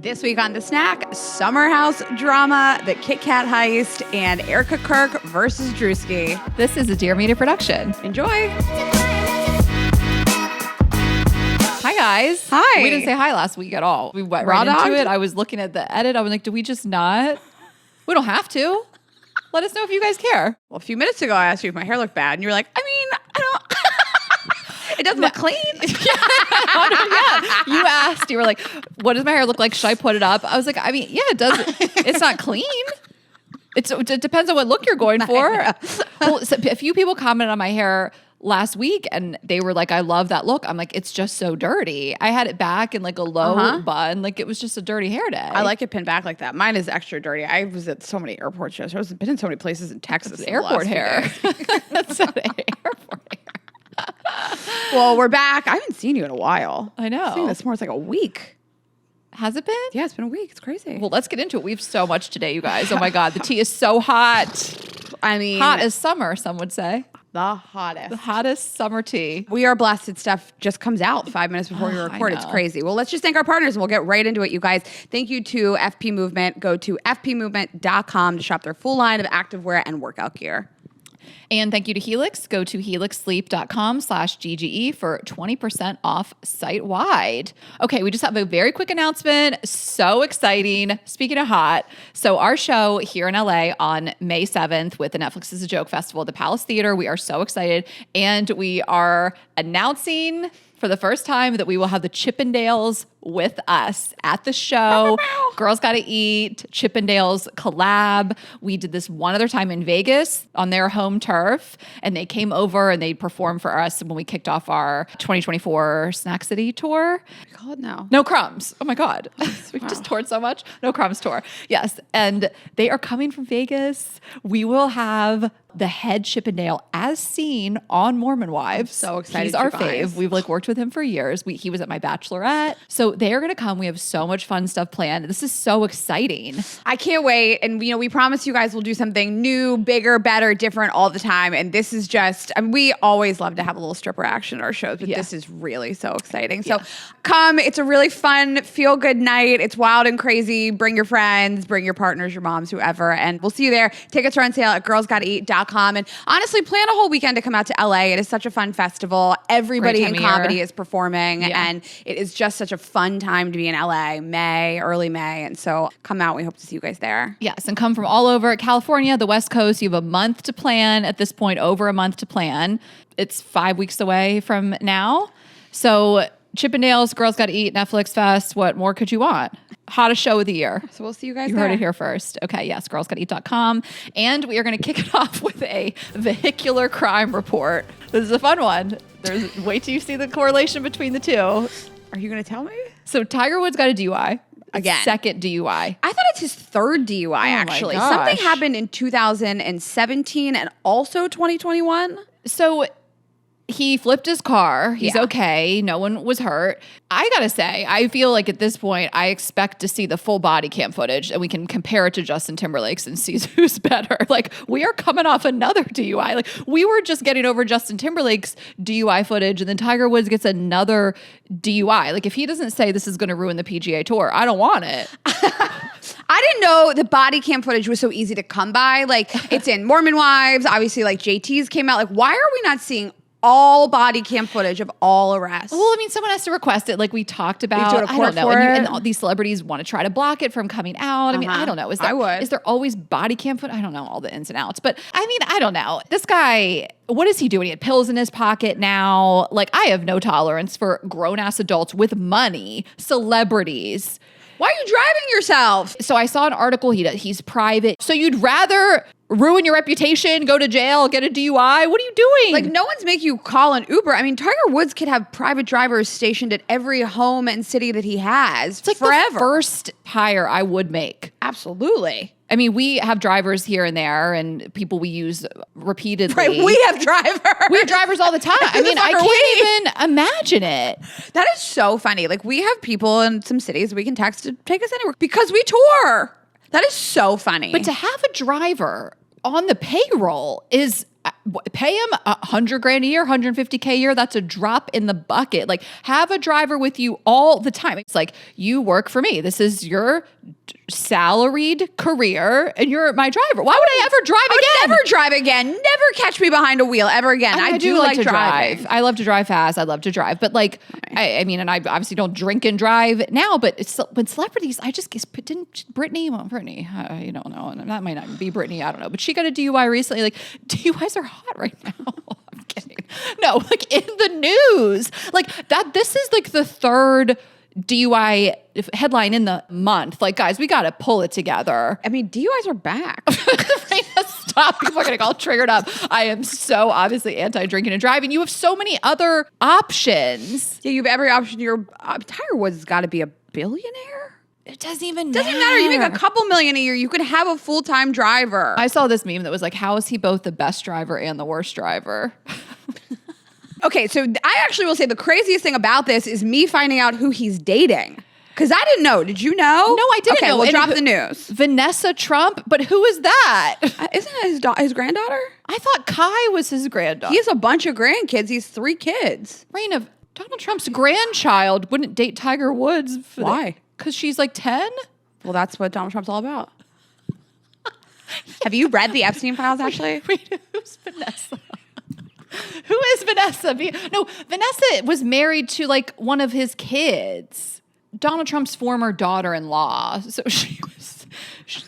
This week on The Snack, Summer House Drama, the KitKat Heist, and Erika Kirk versus Druski. This is a Dear Media production. Enjoy. Hi, guys. Hi. We didn't say hi last week at all. We went Raw right into dogged? it. I was looking at the edit. I was like, do we just not? We don't have to. Let us know if you guys care. Well, a few minutes ago, I asked you if my hair looked bad, and you were like, I don't. It doesn't look clean. Yeah. You asked. You were like, what does my hair look like? Should I put it up? I was like, I mean, yeah, it does. It's not clean. It depends on what look you're going for. Well, so a few people commented on my hair last week and they were like, I love that look. I'm like, it's just so dirty. I had it back in like a low bun. Like it was just a dirty hair day. I like it pinned back like that. Mine is extra dirty. I was at so many airport shows. I've been in so many places in Texas. Airport hair. That's an airport hair. Well, we're back. I haven't seen you in a while. I know. I've seen this more. It's like a week. Has it been? Yeah, it's been a week. It's crazy. Well, let's get into it. We have so much today, you guys. Oh my God. The tea is so hot. I mean, Hot as summer, some would say. the hottest. The hottest summer tea. We Are Blasted stuff just comes out 5 minutes before we record. It's crazy. Well, let's just thank our partners and we'll get right into it, you guys. Thank you to FP Movement. Go to fpmovement.com to shop their full line of activewear and workout gear. And thank you to Helix. Go to helixsleep.com/GGE for 20% off site-wide. Okay, we just have a very quick announcement. So exciting. Speaking of hot, so our show here in LA on May 7th with the Netflix is a Joke Festival at the Palace Theater. We are so excited. And we are announcing for the first time that we will have the Chippendales with us at the show. Girls Gotta Eat, Chippendales collab. We did this one other time in Vegas on their home turf, and they came over and they performed for us when we kicked off our 2024 Snack City tour. We call it now. No Crumbs. Oh my God. We just toured so much. No Crumbs tour. Yes. And they are coming from Vegas. We will have the head Chippendale as seen on Mormon Wives. So excited. He's our you guys. fave. We've worked with him for years. He was at my bachelorette. So they are going to come. We have so much fun stuff planned. This is so exciting. I can't wait. And, we promise you guys we'll do something new, bigger, better, different all the time. And this is just, we always love to have a little stripper action at our shows, but this is really so exciting. So come. It's a really fun, feel-good night. It's wild and crazy. Bring your friends, bring your partners, your moms, whoever. And we'll see you there. Tickets are on sale at girlsgottaeat.com. And honestly, plan a whole weekend to come out to LA. It is such a fun festival. Everybody in comedy is performing. And it is just such a fun time to be in LA, early May. And so come out. We hope to see you guys there. Yes. And come from all over California, the West Coast. You have a month to plan at this point, over a month to plan. It's 5 weeks away from now. So Chippendales, Girls Gotta Eat, Netflix Fest. What more could you want? Hottest show of the year. So we'll see you guys You there. heard it here first. Okay, yes, girlsgottaeat.com. And we are going to kick it off with a vehicular crime report. This is a fun one. Wait till you see the correlation between the two. Are you going to tell me? So Tiger Woods got a DUI. Again. Second DUI. I thought it's his third DUI, actually. gosh. Something happened in 2017 and also 2021. So he flipped his car. He's okay. No one was hurt. I gotta say, I feel like at this point, I expect to see the full body cam footage and we can compare it to Justin Timberlake's and see who's better. Like, we are coming off another DUI. Like, we were just getting over Justin Timberlake's DUI footage and then Tiger Woods gets another DUI. Like, if he doesn't say this is gonna ruin the PGA Tour, I don't want it. I didn't know the body cam footage was so easy to come by. Like, it's in Mormon Wives. Obviously, like, JT's came out. Like, why are we not seeing all body cam footage of all arrests? Well, I mean, someone has to request it, like we talked about. I don't know. And all these celebrities want to try to block it from coming out. I mean, I don't know. Is there always body cam footage? I don't know all the ins and outs, but I mean, I don't know. This guy, what is he doing? He had pills in his pocket now. Like, I have no tolerance for grown-ass adults with money, celebrities. Why are you driving yourself? So I saw an article, he's private. So you'd rather ruin your reputation, go to jail, get a DUI? What are you doing? Like, no one's making you call an Uber. I mean, Tiger Woods could have private drivers stationed at every home and city that he has. It's like forever. the first hire I would make. Absolutely. I mean, we have drivers here and there and people we use repeatedly. Right, we have drivers. We have drivers all the time. I mean, I can't even imagine it. That is so funny. Like, we have people in some cities we can text to take us anywhere because we tour. That is so funny. But to have a driver on the payroll is, pay him $100,000 a year, $150K a year. That's a drop in the bucket. Like, have a driver with you all the time. It's like, you work for me. This is your salaried career and you're my driver. Why would I ever drive again? I would never drive again. Never catch me behind a wheel ever again. I do like to drive. I love to drive fast. I love to drive. But like, I mean, and I obviously don't drink and drive now, but it's when celebrities, I just guess, didn't Brittany, you don't know. And that might not be Brittany. I don't know. But she got a DUI recently. Like, DUIs are hot right now. I'm kidding. No, like in the news, like that, this is like the third DUI headline in the month. Like, guys, we got to pull it together. I mean, DUIs are back. Stop. People are going to get all triggered up. I am so obviously anti-drinking and driving. You have so many other options. Yeah, you have every option. Your Tiger Woods has got to be a billionaire. It doesn't matter. You make a couple million a year. You could have a full-time driver. I saw this meme that was like, how is he both the best driver and the worst driver? Okay, so I actually will say the craziest thing about this is me finding out who he's dating. Because I didn't know. Did you know? No, I didn't know. We'll drop the news. Vanessa Trump? But who is that? Isn't it his granddaughter? I thought Kai was his granddaughter. He has a bunch of grandkids. He's 3 kids. Reign of Donald Trump's grandchild wouldn't date Tiger Woods. Why? Because she's like 10? Well, that's what Donald Trump's all about. Have you read the Epstein files, actually? Wait, who's Vanessa? Who is Vanessa? No, Vanessa was married to like one of his kids, Donald Trump's former daughter-in-law. So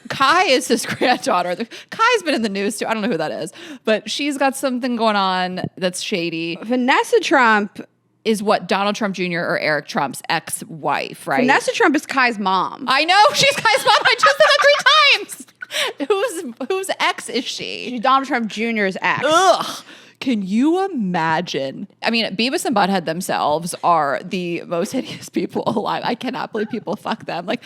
Kai is his granddaughter. Kai's been in the news too. I don't know who that is, but she's got something going on that's shady. Vanessa Trump is what, Donald Trump Jr. or Eric Trump's ex-wife, right? Vanessa Trump is Kai's mom. I know, she's Kai's mom. I just said that 3 times. Whose ex is she? She's Donald Trump Jr.'s ex. Ugh. Can you imagine? I mean, Beavis and Butthead themselves are the most hideous people alive. I cannot believe people fuck them. Like,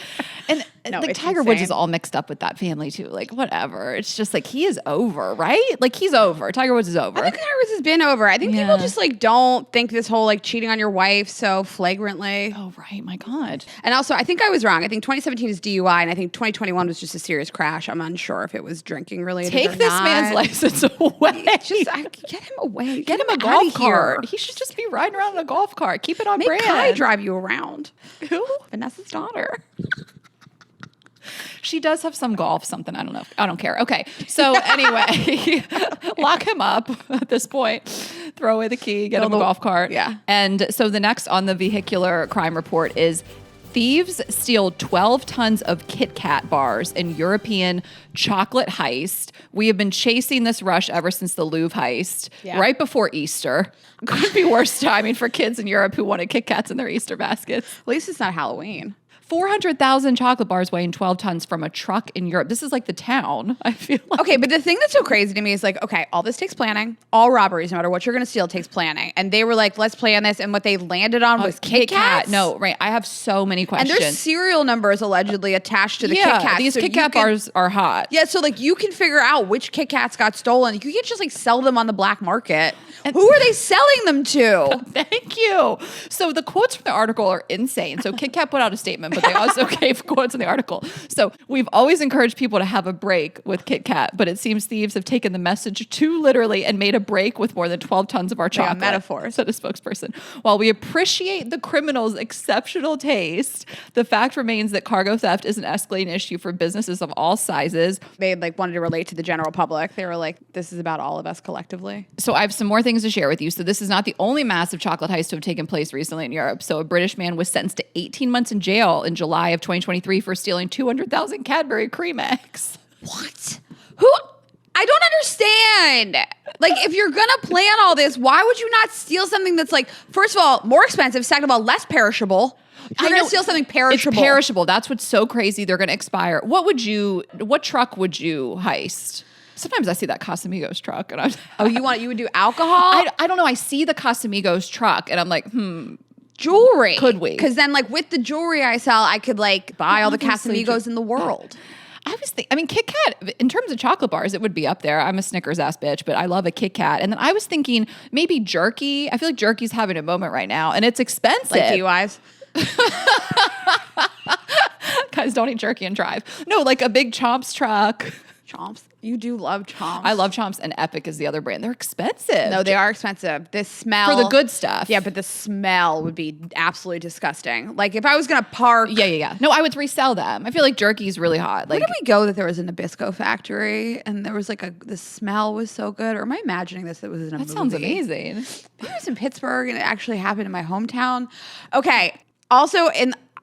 and no, like Tiger Woods is all mixed up with that family too. Like, whatever. It's just like he is over, right? Like he's over. Tiger Woods is over. I think Tiger Woods has been over. I think people just like don't think this whole like cheating on your wife so flagrantly. Oh right, my God. And also, I think I was wrong. I think 2017 is DUI, and I think 2021 was just a serious crash. I'm unsure if it was drinking related. Take this man's license away. Get him away. Get him a golf cart. He should just be riding around in a golf cart. Keep it on brand. Make Kai drive you around. Who? Vanessa's daughter. She does have some golf something. I don't know. I don't care. Okay. So anyway, lock him up at this point. Throw away the key. Get him a golf cart. Yeah. And so the next on the vehicular crime report is thieves steal 12 tons of KitKat bars in European chocolate heist. We have been chasing this rush ever since the Louvre heist, right before Easter. Couldn't be worse timing for kids in Europe who wanted KitKats in their Easter baskets. At least it's not Halloween. 400,000 chocolate bars weighing 12 tons from a truck in Europe. This is like the town, I feel like. Okay, but the thing that's so crazy to me is like, okay, all this takes planning. All robberies, no matter what you're going to steal, takes planning. And they were like, let's plan this. And what they landed on was KitKats. No, right. I have so many questions. And there's serial numbers allegedly attached to the KitKats. These KitKat bars are hot. Yeah, so like you can figure out which KitKats got stolen. You can't just like sell them on the black market. And who are they selling them to? Thank you. So the quotes from the article are insane. So KitKat put out a statement, but they also gave quotes in the article. So we've always encouraged people to have a break with KitKat, but it seems thieves have taken the message too literally and made a break with more than 12 tons of our chocolate. Metaphors. Said a spokesperson. While we appreciate the criminals' exceptional taste, the fact remains that cargo theft is an escalating issue for businesses of all sizes. They like wanted to relate to the general public. They were like, this is about all of us collectively. So I have some more things to share with you. So this is not the only massive chocolate heist to have taken place recently in Europe. So a British man was sentenced to 18 months in jail in July of 2023 for stealing 200,000 Cadbury cream eggs. What? Who? I don't understand. Like, if you're going to plan all this, why would you not steal something that's like, first of all, more expensive, second of all, less perishable? You're going to steal something perishable. It's perishable. That's what's so crazy. They're going to expire. What truck would you heist? Sometimes I see that Casamigos truck and you would do alcohol? I don't know. I see the Casamigos truck and I'm like, jewelry. Could we? Because then like with the jewelry I sell, I could like buy all the Casamigos in the world. KitKat, in terms of chocolate bars, it would be up there. I'm a Snickers ass bitch, but I love a KitKat. And then I was thinking maybe jerky. I feel like jerky's having a moment right now and it's expensive. Like DUIs? Guys, don't eat jerky and drive. No, like a big Chomps truck. Chomps. You do love Chomps. I love Chomps, and Epic is the other brand. They're expensive. No, they are expensive. The smell. For the good stuff. Yeah, but the smell would be absolutely disgusting. Like if I was going to park. Yeah. No, I would resell them. I feel like jerky is really hot. Like, where did we go that there was a Nabisco factory and there was like the smell was so good? Or am I imagining this? It was in a movie. That sounds amazing. Maybe it was in Pittsburgh and it actually happened in my hometown. Okay. Also,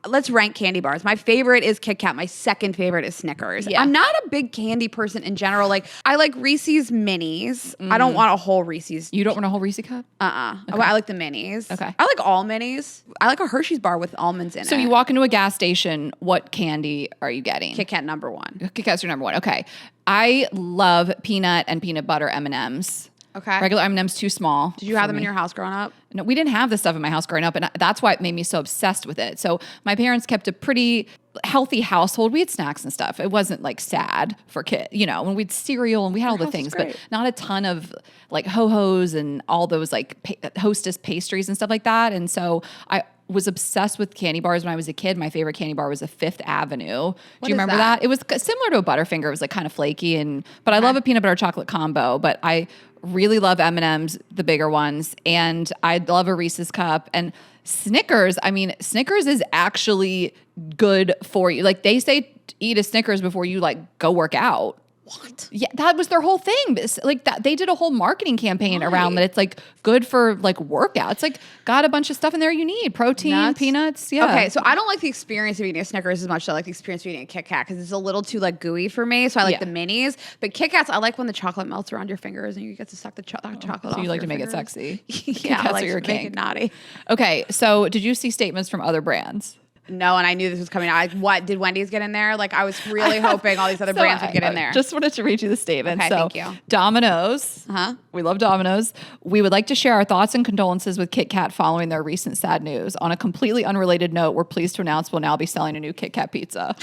let's rank candy bars. My favorite is Kit Kat. My second favorite is Snickers. Yeah. I'm not a big candy person in general. Like I like Reese's minis. I don't want a whole Reese's. You don't want a whole Reese's cup? Okay. I like the minis. Okay. I like all minis. I like a Hershey's bar with almonds in it. So you walk into a gas station, what candy are you getting? Kit Kat number 1. Kit Kat's your number 1. Okay. I love peanut and peanut butter M&Ms. Okay. Regular M&Ms too small. Did you have them in your house growing up? No, we didn't have this stuff in my house growing up, and that's why it made me so obsessed with it. So my parents kept a pretty healthy household. We had snacks and stuff. It wasn't like sad for kids, when we'd cereal and we had all the things, but not a ton of like ho-hos and all those like Hostess pastries and stuff like that. And so I was obsessed with candy bars when I was a kid. My favorite candy bar was a Fifth Avenue. Do you remember that? It was similar to a Butterfinger. It was like kind of flaky, but I love a peanut butter chocolate combo. But I really love M&Ms, the bigger ones, and I love a Reese's cup. And Snickers, Snickers is actually good for you. Like they say, eat a Snickers before you like go work out. What? Yeah, that was their whole thing. Like that, they did a whole marketing campaign around that. It's like good for like workouts. Like got a bunch of stuff in there you need: protein, peanuts. Yeah. Okay, so I don't like the experience of eating a Snickers as much as I like the experience of eating a Kit Kat because it's a little too like gooey for me. So I like the minis, but Kit Kats I like when the chocolate melts around your fingers and you get to suck the chocolate off. So you like to make fingers. it sexy. Yeah, I like to make it naughty. Okay, so did you see statements from other brands? No, and I knew this was coming out. What did Wendy's get in there? Like I was really hoping all these other brands would get in there. Just wanted to read you the statement. Okay, so, thank you. Domino's. We love Domino's. We would like to share our thoughts and condolences with Kit Kat following their recent sad news. On a completely unrelated note, we're pleased to announce we'll now be selling a new Kit Kat pizza.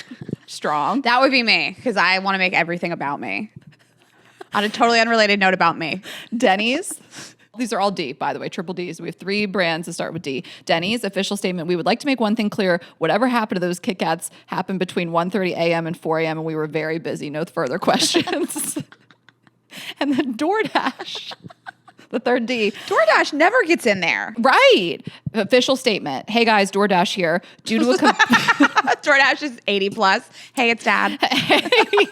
Strong. That would be me because I want to make everything about me. On a totally unrelated note about me. Denny's. These are all D, by the way, triple Ds. We have 3 brands to start with D. Denny's official statement. We would like to make one thing clear. Whatever happened to those Kit Kats happened between 1:30 a.m. and 4 a.m. and we were very busy. No further questions. And then DoorDash. The third D. DoorDash never gets in there. Right. Official statement. Hey guys, DoorDash here. Due to a DoorDash is 80 plus. Hey, it's Dad.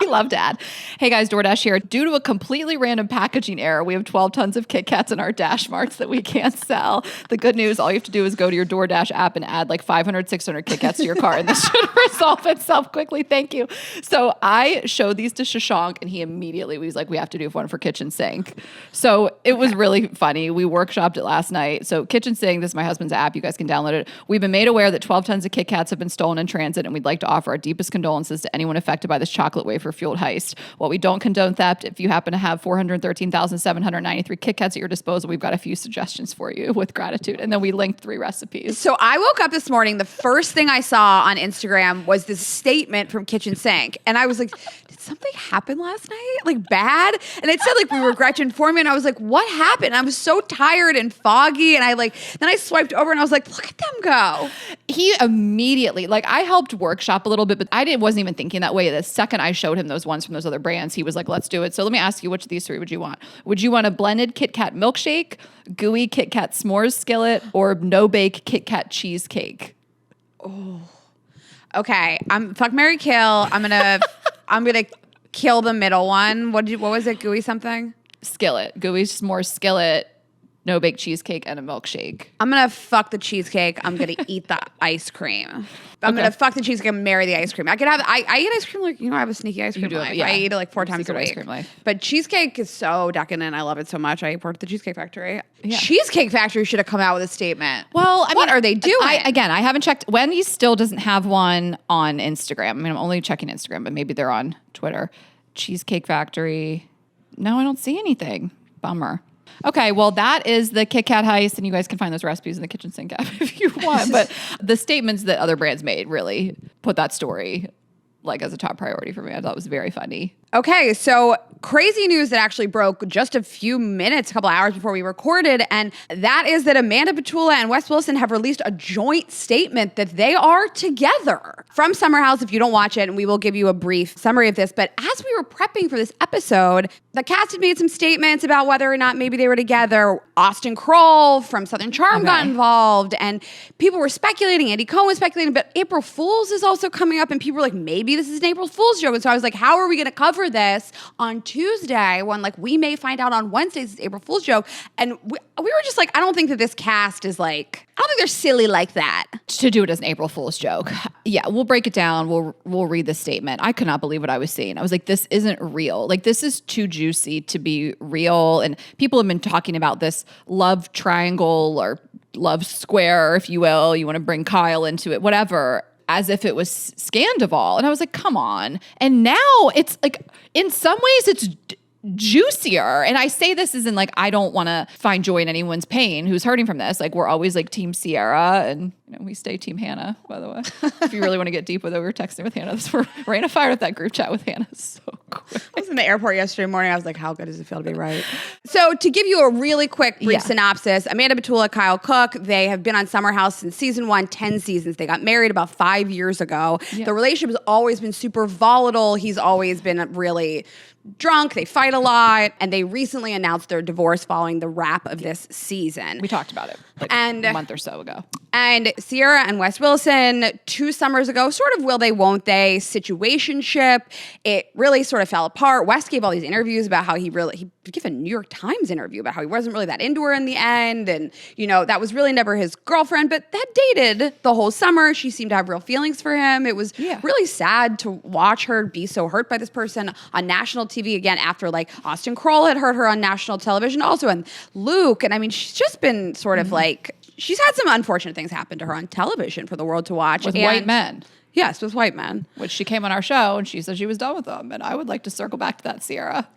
Love Dad. Hey guys, DoorDash here. Due to a completely random packaging error, we have 12 tons of Kit Kats in our Dash Marts that we can't sell. The good news, all you have to do is go to your DoorDash app and add like 500, 600 Kit Kats to your cart, and this should resolve itself quickly. Thank you. So I showed these to Shashank, and he immediately was like, we have to do one for kitchen sink. So it was really funny. We workshopped it last night. So Kitchen Sink, this is my husband's app. You guys can download it. We've been made aware that 12 tons of Kit Kats have been stolen in transit, and we'd like to offer our deepest condolences to anyone affected by this chocolate wafer fueled heist. While we don't condone theft, if you happen to have 413,793 Kit Kats at your disposal, we've got a few suggestions for you with gratitude. And then we linked 3 recipes. So I woke up this morning, the first thing I saw on Instagram was this statement from Kitchen Sink. And I was like, did something happen last night? Like bad? And it said like we regret to inform you. And I was like, what happened? And I was so tired and foggy. And then I swiped over and I was like, look at them go. He immediately, like I helped workshop a little bit, but wasn't even thinking that way. The second I showed him those ones from those other brands, he was like, let's do it. So let me ask you, which of these 3 would you want? Would you want a blended Kit Kat milkshake, gooey Kit Kat s'mores skillet, or no-bake Kit Kat cheesecake? Oh, okay. Fuck, marry, kill. I'm gonna kill the middle one. What was it? Gooey something? Skillet. Gooey s'mores skillet, no-bake cheesecake, and a milkshake. I'm gonna fuck the cheesecake. I'm gonna eat the ice cream. I'm gonna fuck the cheesecake and marry the ice cream. I eat ice cream like, I have a sneaky ice cream life. I eat it like 4 times a week. Ice cream life. But cheesecake is so decadent. I love it so much. I worked at the Cheesecake Factory. Yeah. Cheesecake Factory should have come out with a statement. Well, what are they doing? I haven't checked. Wendy's still doesn't have one on Instagram. I'm only checking Instagram, but maybe they're on Twitter. Cheesecake Factory. No, I don't see anything. Bummer. Okay, well, that is the Kit Kat heist, and you guys can find those recipes in the Kitchen Sink app if you want. But the statements that other brands made really put that story like as a top priority for me. I thought it was very funny. Okay, so crazy news that actually broke just a couple hours before we recorded, and that is that Amanda Petula and Wes Wilson have released a joint statement that they are together. From Summer House, if you don't watch it, and we will give you a brief summary of this, but as we were prepping for this episode, the cast had made some statements about whether or not maybe they were together. Austin Carole from Southern Charm got involved, and people were speculating, Andy Cohen was speculating, but April Fool's is also coming up, and people were like, maybe this is an April Fool's joke. And so I was like, how are we going to cover this on Tuesday when like we may find out on Wednesdays it's April Fool's joke? And we were just like, I don't think that this cast is like, I don't think they're silly like that. To do it as an April Fool's joke. Yeah, we'll break it down. We'll read the statement. I could not believe what I was seeing. I was like, this isn't real. Like, this is too juicy to be real. And people have been talking about this love triangle or love square, if you will. You want to bring Kyle into it, whatever, as if it was Scandival. And I was like, come on. And now it's like, in some ways it's juicier. And I say this as in like, I don't want to find joy in anyone's pain who's hurting from this. Like, we're always like Team Sierra, and we stay Team Hannah, by the way. If you really want to get deep with it, we were texting with Hannah. We're in a fire with that group chat with Hannah. So quick. I was in the airport yesterday morning. I was like, how good does it feel to be right? So to give you a really quick brief synopsis, Amanda Petula, Kyle Cook, they have been on Summer House since season 1, 10 seasons. They got married about 5 years ago. Yeah. The relationship has always been super volatile. He's always been really drunk. They fight a lot. And they recently announced their divorce following the wrap of this season. We talked about it a month or so ago. And Sierra and Wes Wilson, 2 summers ago, sort of will they, won't they situationship. It really sort of fell apart. Wes gave all these interviews about how he gave a New York Times interview about how he wasn't really that into her in the end. And, that was really never his girlfriend, but that dated the whole summer. She seemed to have real feelings for him. It was really sad to watch her be so hurt by this person on national TV again after like Austin Carole had hurt her on national television also, and Luke. And I mean, she's just been sort of like, she's had some unfortunate things happen to her on television for the world to watch. With white men. Yes, with white men. Which she came on our show and she said she was done with them. And I would like to circle back to that, Sierra.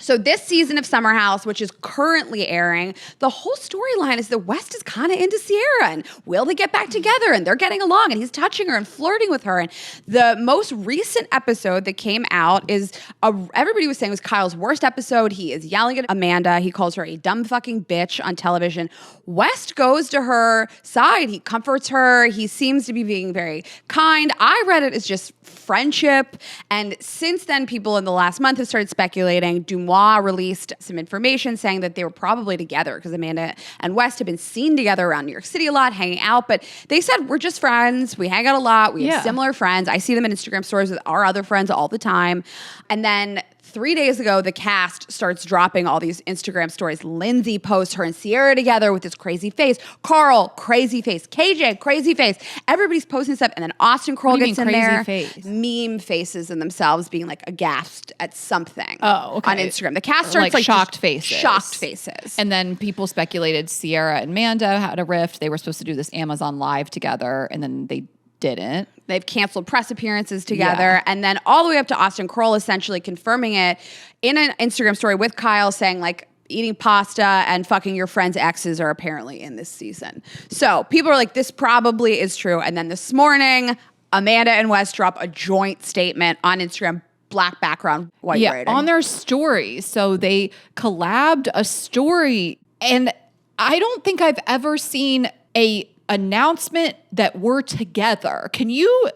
So this season of Summer House, which is currently airing, the whole storyline is that West is kind of into Sierra, and will they get back together? And they're getting along, and he's touching her and flirting with her. And the most recent episode that came out is, everybody was saying was Kyle's worst episode. He is yelling at Amanda. He calls her a dumb fucking bitch on television. West goes to her side. He comforts her. He seems to be being very kind. I read it as just friendship. And since then, people in the last month have started speculating. Dumois released some information saying that they were probably together because Amanda and West have been seen together around New York City a lot, hanging out. But they said, we're just friends. We hang out a lot. We have similar friends. I see them in Instagram stories with our other friends all the time. And then 3 days ago, the cast starts dropping all these Instagram stories. Lindsay posts her and Sierra together with this crazy face. Carole, crazy face. KJ, crazy face. Everybody's posting stuff. And then Austin Carole gets in there. Face? Meme faces in themselves being like aghast at something on Instagram. The cast starts like shocked faces. Shocked faces. And then people speculated Sierra and Amanda had a rift. They were supposed to do this Amazon Live together, and then they didn't. They've canceled press appearances together. And then all the way up to Austin Carole essentially confirming it in an Instagram story with Kyle saying like, eating pasta and fucking your friend's exes are apparently in this season. So people are like, this probably is true. And then this morning, Amanda and Wes drop a joint statement on Instagram, black background, white writing. On their stories. So they collabed a story. And I don't think I've ever seen a announcement that we're together. Can you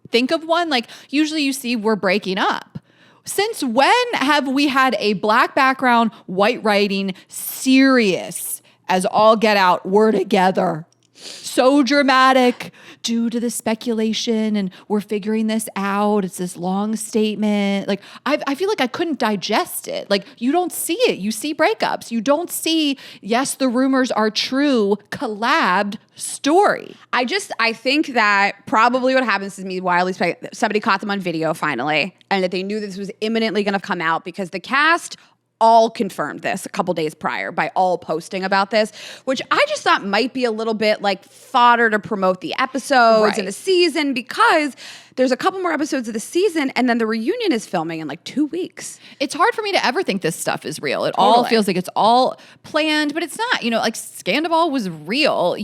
think of one? Like, usually you see we're breaking up. Since when have we had a black background, white writing, serious as all get out, we're together? So dramatic due to the speculation, and we're figuring this out. It's this long statement. Like, I feel like I couldn't digest it. Like, you don't see it. You see breakups. You don't see, yes, the rumors are true, collabed story. I think that probably what happens is me wildly somebody caught them on video finally, and that they knew this was imminently going to come out because the cast all confirmed this a couple days prior by all posting about this, which I just thought might be a little bit like fodder to promote the episodes and the season, because there's a couple more episodes of the season, and then the reunion is filming in like 2 weeks. It's hard for me to ever think this stuff is real. It all feels like it's all planned, but it's not. Like Scandival was real.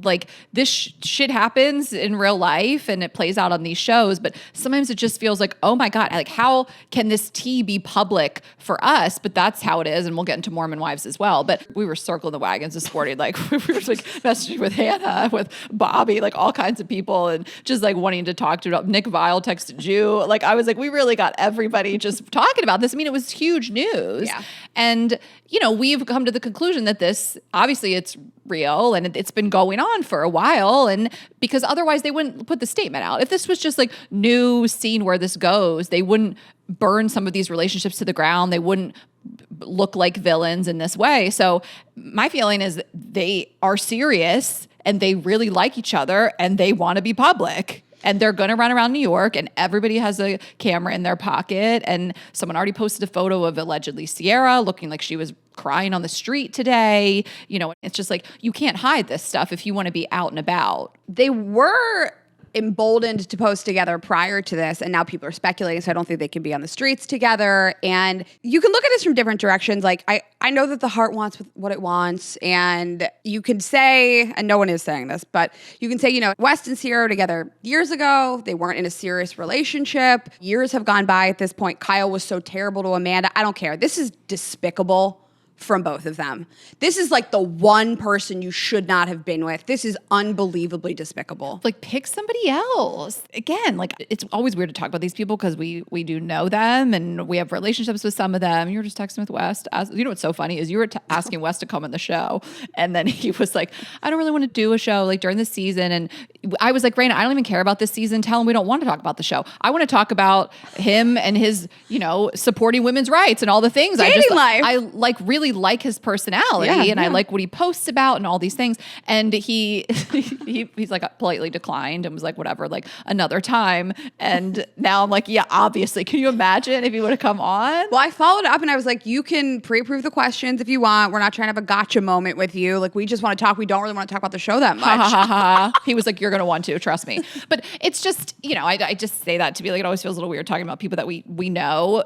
Like this shit happens in real life and it plays out on these shows, but sometimes it just feels like, oh my God, like how can this tea be public for us? But that's how it is, and we'll get into Mormon wives as well. But we were circling the wagons this morning, like we were like messaging with Hannah, with Bobby, like all kinds of people, and just like wanting to talk to Nick Vile texted you. Like I was like, we really got everybody just talking about this. I mean, it was huge news. Yeah. And, we've come to the conclusion that this, obviously it's real and it's been going on for a while. And because otherwise they wouldn't put the statement out. If this was just like new, seeing where this goes, they wouldn't burn some of these relationships to the ground. They wouldn't look like villains in this way. So my feeling is that they are serious and they really like each other and they want to be public. And they're going to run around New York and everybody has a camera in their pocket. And someone already posted a photo of allegedly Sierra looking like she was crying on the street today. It's just like, you can't hide this stuff if you want to be out and about. They were emboldened to post together prior to this, and now people are speculating, so I don't think they can be on the streets together. And you can look at this from different directions. Like, I know that the heart wants what it wants, and you can say, and no one is saying this, but you can say, West and Sierra were together years ago. They weren't in a serious relationship. Years have gone by at this point. Kyle was so terrible to Amanda. I don't care. This is despicable from both of them. This is like the one person you should not have been with. This is unbelievably despicable. Like, pick somebody else. Again, like, it's always weird to talk about these people because we do know them and we have relationships with some of them. You were just texting with West. What's so funny is you were asking West to come on the show, and then he was like, I don't really want to do a show like during the season. And I was like, Raina, I don't even care about this season. Tell him we don't want to talk about the show. I want to talk about him and his, supporting women's rights and all the things. Dating life. I like really like his personality and I like what he posts about and all these things. And he's like politely declined and was like, whatever, like another time. And now I'm like, yeah, obviously. Can you imagine if he would have come on? Well, I followed up and I was like, you can pre-approve the questions if you want. We're not trying to have a gotcha moment with you. Like, we just want to talk. We don't really want to talk about the show that much. He was like, you're going to want to, trust me. But it's just, I just say that to be like, it always feels a little weird talking about people that we know.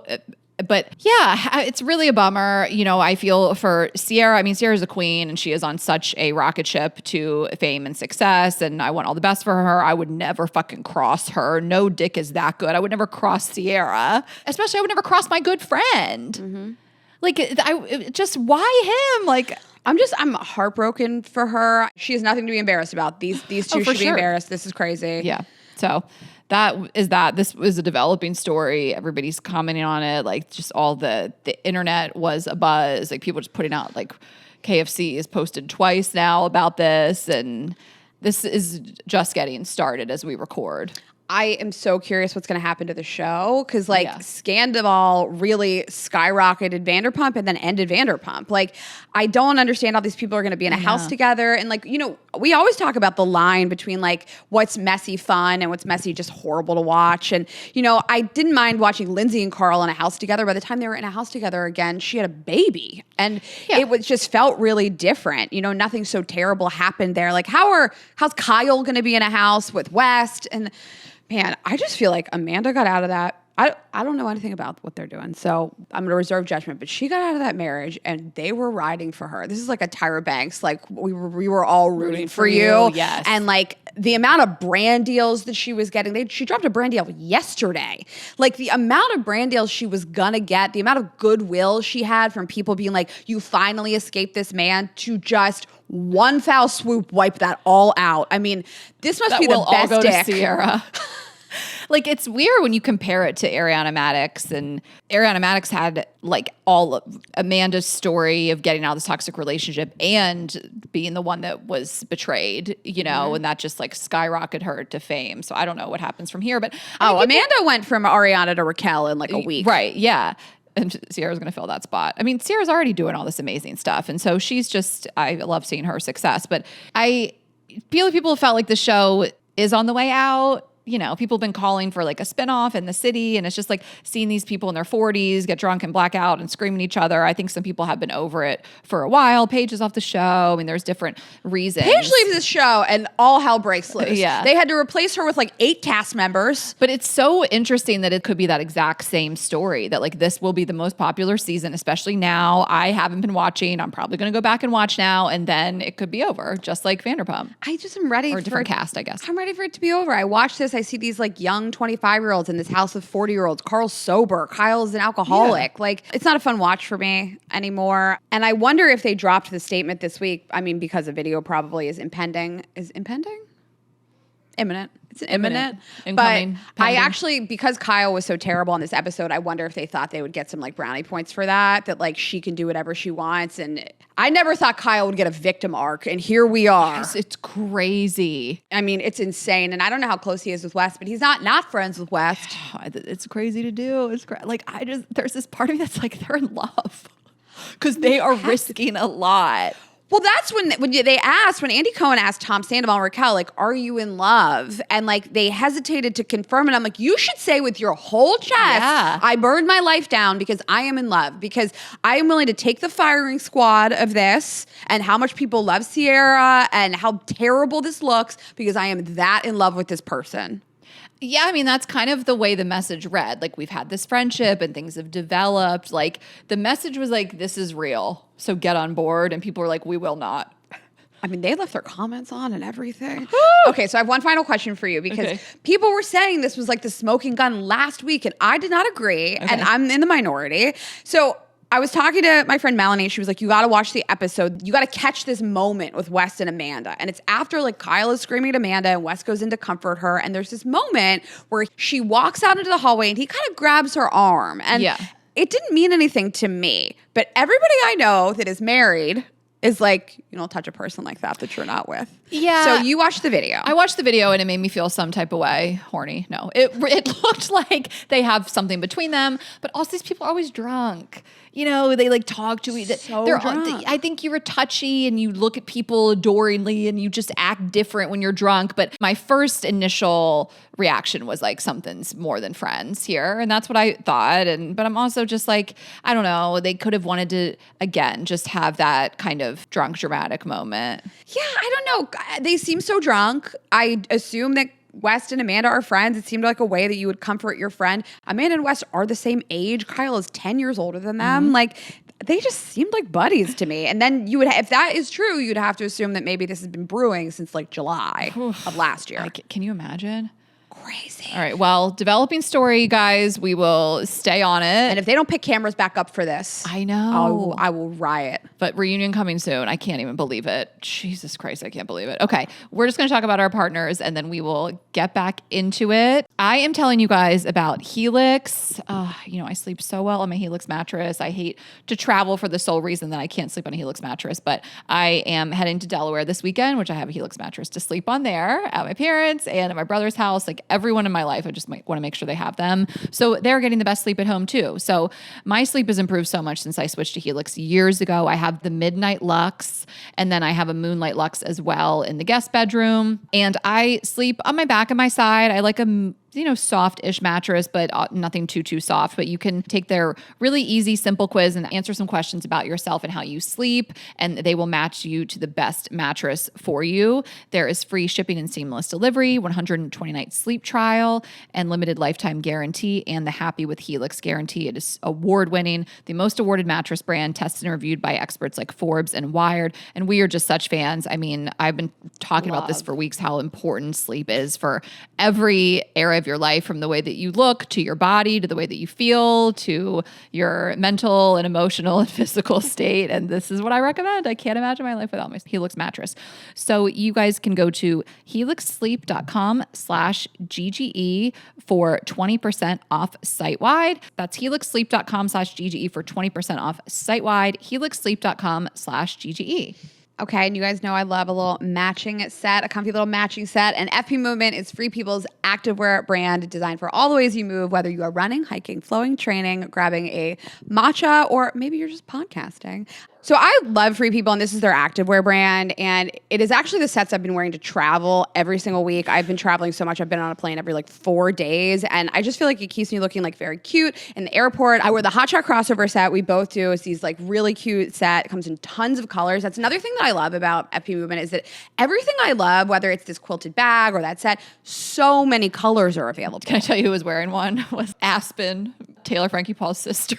But yeah, it's really a bummer. I feel for Sierra. I mean, Sierra's a queen and she is on such a rocket ship to fame and success. And I want all the best for her. I would never fucking cross her. No dick is that good. I would never cross Sierra. Especially I would never cross my good friend. Mm-hmm. Like, why him? Like, I'm heartbroken for her. She has nothing to be embarrassed about. These two should be embarrassed. This is crazy. Yeah. So this was a developing story. Everybody's commenting on it. Like, just all the internet was a buzz. Like, people just putting out, like, KFC has posted twice now about this. And this is just getting started as we record. I am so curious what's going to happen to the show because, Scandival really skyrocketed Vanderpump and then ended Vanderpump. Like, I don't understand how these people are going to be in a house together. And, we always talk about the line between, what's messy fun and what's messy just horrible to watch. And, I didn't mind watching Lindsay and Carole in a house together. By the time they were in a house together again, she had a baby. And it was just felt really different. Nothing so terrible happened there. Like, how's Kyle going to be in a house with West? And man, I just feel like Amanda got out of that. I don't know anything about what they're doing, so I'm going to reserve judgment. But she got out of that marriage, and they were riding for her. This is like a Tyra Banks. Like, we were all rooting for you. Yes. And, the amount of brand deals that she was getting, she dropped a brand deal yesterday. Like, the amount of brand deals she was going to get, the amount of goodwill she had from people being like, you finally escaped this man, to just one foul swoop wipe that all out. I mean, this must be the best all go dick. To Sierra. Like, it's weird when you compare it to Ariana Madix, and Ariana Madix had all of Amanda's story of getting out of this toxic relationship and being the one that was betrayed, and that just skyrocketed her to fame. So I don't know what happens from here, but Amanda went from Ariana to Raquel in a week. Right. Yeah. And Sierra's going to fill that spot. I mean, Sierra's already doing all this amazing stuff. And so she's just, I love seeing her success, but I feel like people felt like the show is on the way out. people have been calling for like a spinoff in the city, and it's just like seeing these people in their 40s get drunk and black out and scream at each other. I think some people have been over it for a while. Paige is off the show. I mean, there's different reasons. Paige leaves this show and all hell breaks loose. Yeah. They had to replace her with like 8 cast members. But it's so interesting that it could be that exact same story, that like this will be the most popular season, especially now. I haven't been watching. I'm probably going to go back and watch now, and then it could be over, just like Vanderpump. I just am ready or a different cast, I guess. I'm ready for it to be over. I watch this. I see these like young 25-year-olds in this house of 40-year-olds. Carl's sober. Kyle's an alcoholic. Yeah. Like, it's not a fun watch for me anymore. And I wonder if they dropped the statement this week. I mean, because a video probably is impending. Is impending? Imminent. It's imminent. Incoming. But I actually, because Kyle was so terrible on this episode, I wonder if they thought they would get some like brownie points for that like she can do whatever she wants. And I never thought Kyle would get a victim arc, and here we are. Yes, it's crazy. I mean, it's insane. And I don't know how close he is with West, but he's not friends with West. It's crazy to do. It's like, there's this part of me that's like, they're in love because they are risking a lot. Well, that's when Andy Cohen asked Tom Sandoval and Raquel, like, are you in love? And like, they hesitated to confirm it. I'm like, you should say with your whole chest, I burned my life down because I am in love, because I am willing to take the firing squad of this and how much people love Sierra and how terrible this looks because I am that in love with this person. Yeah, I mean, that's kind of the way the message read. Like, we've had this friendship and things have developed. Like, the message was like, this is real, so get on board. And people were like, we will not. I mean, they left their comments on and everything. Okay, so I have one final question for you, because people were saying this was like the smoking gun last week, and I did not agree, and I'm in the minority. So I was talking to my friend Melanie. She was like, you got to watch the episode. You got to catch this moment with West and Amanda. And it's after like Kyle is screaming at Amanda and West goes in to comfort her. And there's this moment where she walks out into the hallway and he kind of grabs her arm. And it didn't mean anything to me. But everybody I know that is married is like, you don't touch a person like that you're not with. Yeah. So you watched the video. I watched the video and it made me feel some type of way. Horny. No. It looked like they have something between them, but also these people are always drunk. They like talk to each other. I think you're touchy and you look at people adoringly and you just act different when you're drunk. But my first initial reaction was like, something's more than friends here. And that's what I thought. But I'm also just like, I don't know. They could have wanted to, again, just have that kind of drunk, dramatic moment. Yeah, I don't know. They seem so drunk. I assume that West and Amanda are friends. It seemed like a way that you would comfort your friend. Amanda and West are the same age. Kyle is 10 years older than them. Mm-hmm. Like, they just seemed like buddies to me. And then you would, if that is true, you'd have to assume that maybe this has been brewing since like July of last year. Can you imagine? Crazy. All right. Well, developing story, guys. We will stay on it. And if they don't pick cameras back up for this, I know. I will riot. But reunion coming soon. I can't even believe it. Jesus Christ, I can't believe it. Okay. We're just going to talk about our partners and then we will get back into it. I am telling you guys about Helix. I sleep so well on my Helix mattress. I hate to travel for the sole reason that I can't sleep on a Helix mattress, but I am heading to Delaware this weekend, which I have a Helix mattress to sleep on there at my parents' and at my brother's house. Like, everyone in my life, I just want to make sure they have them. So they're getting the best sleep at home too. So my sleep has improved so much since I switched to Helix years ago. I have the Midnight Luxe, and then I have a Moonlight Luxe as well in the guest bedroom. And I sleep on my back and my side. I like a soft-ish mattress, but nothing too soft. But you can take their really easy, simple quiz and answer some questions about yourself and how you sleep, and they will match you to the best mattress for you. There is free shipping and seamless delivery, 120-night sleep trial, and limited lifetime guarantee, and the Happy with Helix guarantee. It is award-winning, the most awarded mattress brand, tested and reviewed by experts like Forbes and Wired, and we are just such fans. I mean, I've been talking about this for weeks, how important sleep is for every area of your life, from the way that you look to your body to the way that you feel to your mental and emotional and physical state. And this is what I recommend. I can't imagine my life without my Helix mattress. So you guys can go to helixsleep.com/GGE for 20% off site-wide. That's helixsleep.com/GGE for 20% off site-wide. helixsleep.com/GGE. Okay, and you guys know I love a little matching set, a comfy little matching set. And FP Movement is Free People's activewear brand designed for all the ways you move, whether you are running, hiking, flowing, training, grabbing a matcha, or maybe you're just podcasting. So I love Free People, and this is their activewear brand, and it is actually the sets I've been wearing to travel every single week. I've been traveling so much. I've been on a plane every 4 days, and I just feel like it keeps me looking very cute in the airport. I wear the Hot Shot crossover set. We both do. It's these really cute set. It comes in tons of colors. That's another thing that I love about FP Movement is that everything I love, whether it's this quilted bag or that set, so many colors are available. Can I tell you who was wearing one? Was Aspen, Taylor Frankie Paul's sister.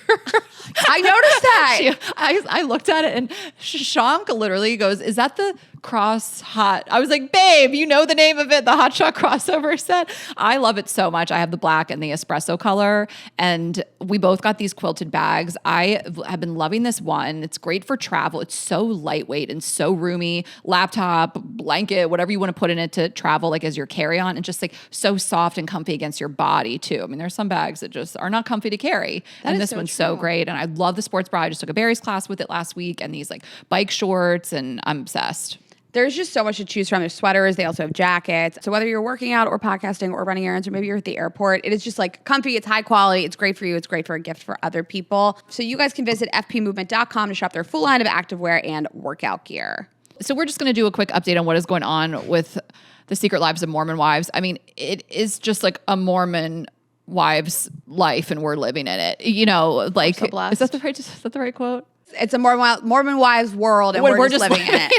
I noticed that. I looked at it and Shashank literally goes, "Is that the cross hot?" I was like, "Babe, you know the name of it, the Hot Shot crossover set." I love it so much. I have the black and the espresso color, and we both got these quilted bags. I have been loving this one. It's great for travel. It's so lightweight and so roomy. Laptop, blanket, whatever you want to put in it to travel, as your carry-on, and just so soft and comfy against your body too. I mean, there's some bags that just are not comfy to carry, and this one's so great. And I love the sports bra. I just took a Barry's class with it last week, and these bike shorts, and I'm obsessed. There's just so much to choose from. There's sweaters. They also have jackets. So whether you're working out or podcasting or running errands or maybe you're at the airport, it is just comfy. It's high quality. It's great for you. It's great for a gift for other people. So you guys can visit fpmovement.com to shop their full line of activewear and workout gear. So we're just going to do a quick update on what is going on with the secret lives of Mormon wives. I mean, it is just a Mormon wife's life, and we're living in it. Is that the right quote? It's a Mormon wives world, and we're just living in it.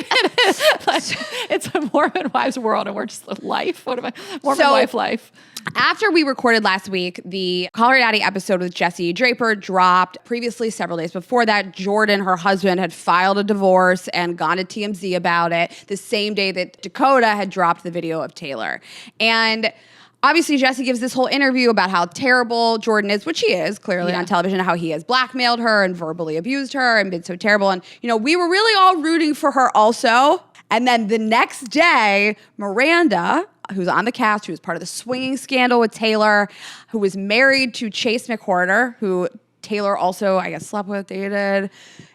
It's a Mormon wives world, and we're just life. What am I? Mormon wife life. After we recorded last week, the Call Her Daddy episode with Jesse Draper dropped. Previously, several days before that, Jordan, her husband, had filed a divorce and gone to TMZ about it the same day that Dakota had dropped the video of Taylor. And obviously, Jesse gives this whole interview about how terrible Jordan is, which he is clearly on television, how he has blackmailed her and verbally abused her and been so terrible. And, we were really all rooting for her also. And then the next day, Miranda, who's on the cast, who was part of the swinging scandal with Taylor, who was married to Chase McWhorter, who Taylor also, I guess, slept with, dated.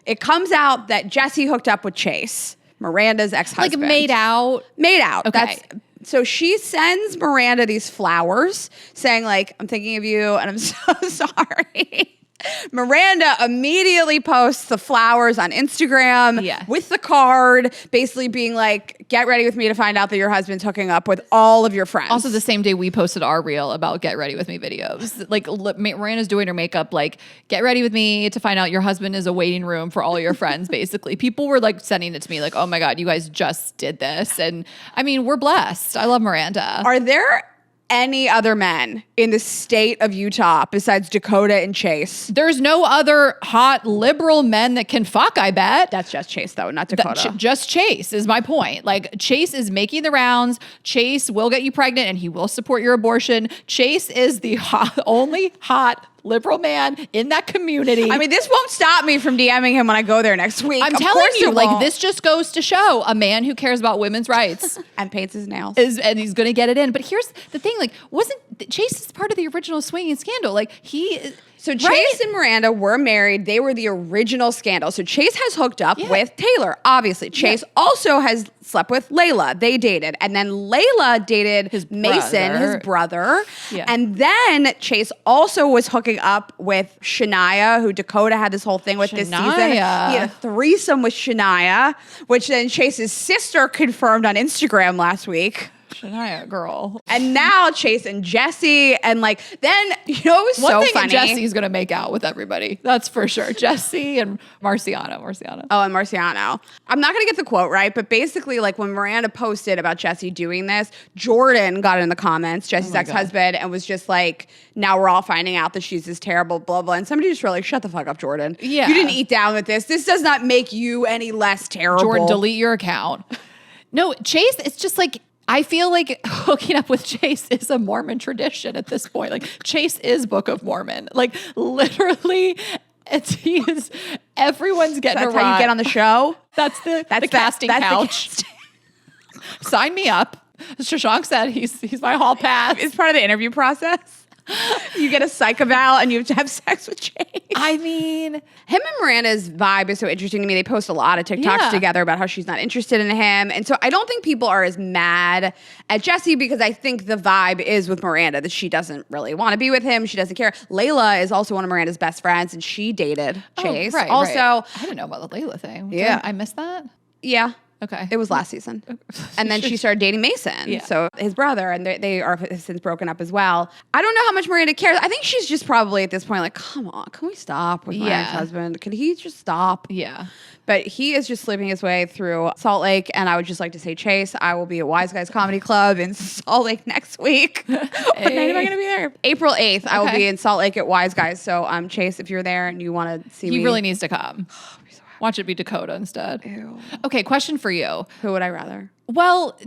It comes out that Jesse hooked up with Chase, Miranda's ex-husband. Made out? Made out. Okay. So she sends Miranda these flowers saying I'm thinking of you and I'm so sorry. Miranda immediately posts the flowers on Instagram with the card, basically being get ready with me to find out that your husband's hooking up with all of your friends. Also, the same day we posted our reel about get ready with me videos. Miranda's doing her makeup, get ready with me to find out your husband is a waiting room for all your friends, basically. People were sending it to me oh my God, you guys just did this. And I mean, we're blessed. I love Miranda. Are there any other men in the state of Utah besides Dakota and Chase? There's no other hot liberal men that can fuck, I bet. That's just Chase, though, not Dakota. Just Chase is my point. Chase is making the rounds. Chase will get you pregnant and he will support your abortion. Chase is the only hot liberal man in that community. I mean, this won't stop me from DMing him when I go there next week. I'm telling you, this just goes to show a man who cares about women's rights and paints his nails and he's going to get it in. But here's the thing: wasn't Chase is part of the original swinging scandal? So Chase and Miranda were married. They were the original scandal. So Chase has hooked up with Taylor, obviously. Chase also has slept with Layla. They dated. And then Layla dated Mason, his brother. Yeah. And then Chase also was hooking up with Shania, who Dakota had this whole thing with this season. He had a threesome with Shania, which then Chase's sister confirmed on Instagram last week. Shania, girl. And now Chase and Jesse, and then, it was so funny. One thing Jesse's going to make out with everybody. That's for sure. Jesse and Marciano. Oh, and Marciano. I'm not going to get the quote right, but basically, when Miranda posted about Jesse doing this, Jordan got in the comments, Jesse's ex-husband, and was just now we're all finding out that she's this terrible, blah, blah. And somebody just wrote shut the fuck up, Jordan. Yeah. You didn't eat down with this. This does not make you any less terrible. Jordan, delete your account. No, Chase, it's just I feel hooking up with Chase is a Mormon tradition at this point. Chase is Book of Mormon. Literally, everyone's getting so that's how you get on the show? That's the casting couch. Sign me up. Shashank said he's my hall pass. It's part of the interview process. You get a psych eval and you have to have sex with Chase. I mean, him and Miranda's vibe is so interesting to me. They post a lot of TikToks together about how she's not interested in him. And so I don't think people are as mad at Jesse because I think the vibe is with Miranda that she doesn't really want to be with him. She doesn't care. Layla is also one of Miranda's best friends and she dated Chase. Right, also, I didn't know about the Layla thing. Yeah. I missed that? Yeah. Okay. It was last season. And then she started dating Mason, so his brother, and they are have since broken up as well. I don't know how much Miranda cares. I think she's just probably at this point like, come on, can we stop with my ex-husband? Can he just stop? Yeah. But he is just slipping his way through Salt Lake, and I would just like to say, Chase, I will be at Wise Guys Comedy Club in Salt Lake next week. What night am I going to be there? April 8th, I will be in Salt Lake at Wise Guys. So Chase, if you're there and you want to see me. He really needs to come. Watch it be Dakota instead. Ew. Okay, question for you. Who would I rather? Well,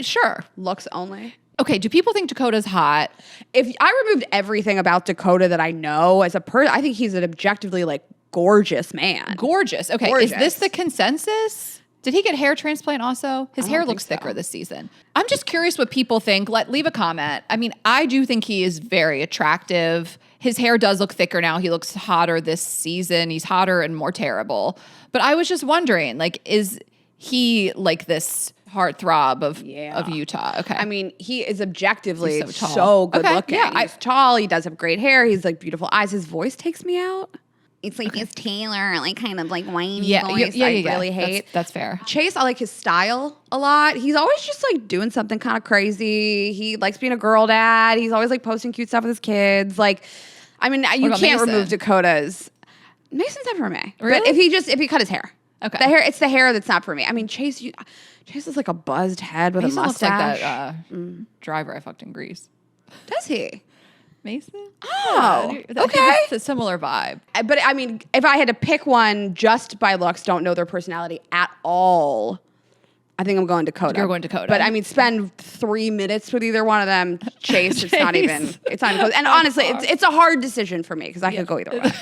sure. Looks only. Okay, do people think Dakota's hot? If I removed everything about Dakota that I know as a person, I think he's an objectively gorgeous man. Gorgeous. Okay, Gorgeous. Is this the consensus? Did he get hair transplant also? His hair looks thicker this season. I'm just curious what people think. Leave a comment. I mean, I do think he is very attractive. His hair does look thicker now. He looks hotter this season. He's hotter and more terrible. But I was just wondering, is he this heartthrob of Utah? Okay. I mean, he is objectively He's so good looking. Yeah, he's tall. He does have great hair. He's beautiful eyes. His voice takes me out. It's his Taylor, kind of whiny voice. I really hate. That's fair. Chase, I like his style a lot. He's always just doing something kind of crazy. He likes being a girl dad. He's always posting cute stuff with his kids. I mean, you can't Mason? remove Dakota's. Mason's not for me. Really? But if he cut his hair. Okay. It's the hair that's not for me. I mean, Chase is like a buzzed head with Mason a mustache. looks like that driver I fucked in Greece. Does he? Mason? Oh, yeah, okay. It's a similar vibe. But I mean, if I had to pick one just by looks, don't know their personality at all, I think I'm going Dakota. You're going Dakota. But I mean, spend 3 minutes with either one of them. Chase, it's not even close. And honestly, it's a hard decision for me because I could go either way.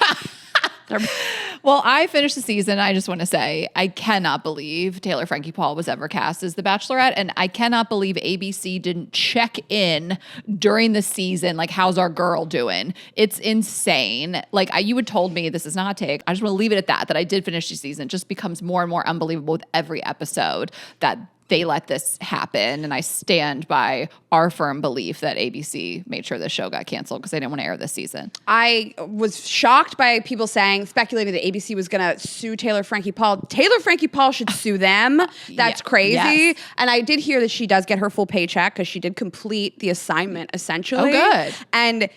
Well, I finished the season. I just want to say I cannot believe Taylor Frankie Paul was ever cast as the Bachelorette. And I cannot believe ABC didn't check in during the season. How's our girl doing? It's insane. You had told me this is not a take. I just want to leave it at that I did finish the season. It just becomes more and more unbelievable with every episode that they let this happen. And I stand by our firm belief that ABC made sure this show got canceled because they didn't want to air this season. I was shocked by people speculating that ABC was going to sue Taylor Frankie Paul. Taylor Frankie Paul should sue them. That's crazy. Yes. And I did hear that she does get her full paycheck because she did complete the assignment essentially. Oh, good. And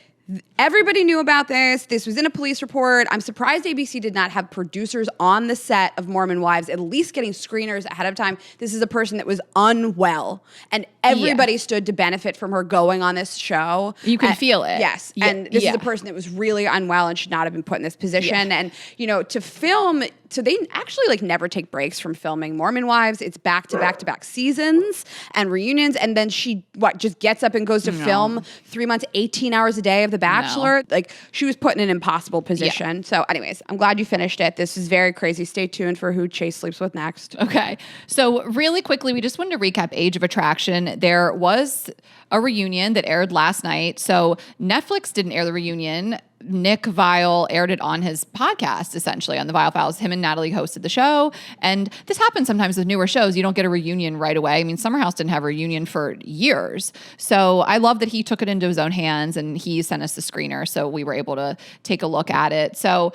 everybody knew about this. This was in a police report. I'm surprised ABC did not have producers on the set of Mormon Wives, at least getting screeners ahead of time. This is a person that was unwell, and everybody stood to benefit from her going on this show. You can feel it. Yes. Yeah. And this is a person that was really unwell and should not have been put in this position. Yeah. And, to film, so they actually never take breaks from filming Mormon Wives. It's back to back to back seasons and reunions. And then she just gets up and goes to film 3 months, 18 hours a day of The Bachelor. She was put in an impossible position. Yeah. So anyways, I'm glad you finished it. This is very crazy. Stay tuned for who Chase sleeps with next. Okay. So really quickly, we just wanted to recap Age of Attraction. There was a reunion that aired last night. So Netflix didn't air the reunion. Nick Viall aired it on his podcast, essentially, on the Viall Files. Him and Natalie hosted the show. And this happens sometimes with newer shows. You don't get a reunion right away. I mean, Summer House didn't have a reunion for years. So I love that he took it into his own hands and he sent us the screener. So we were able to take a look at it. So,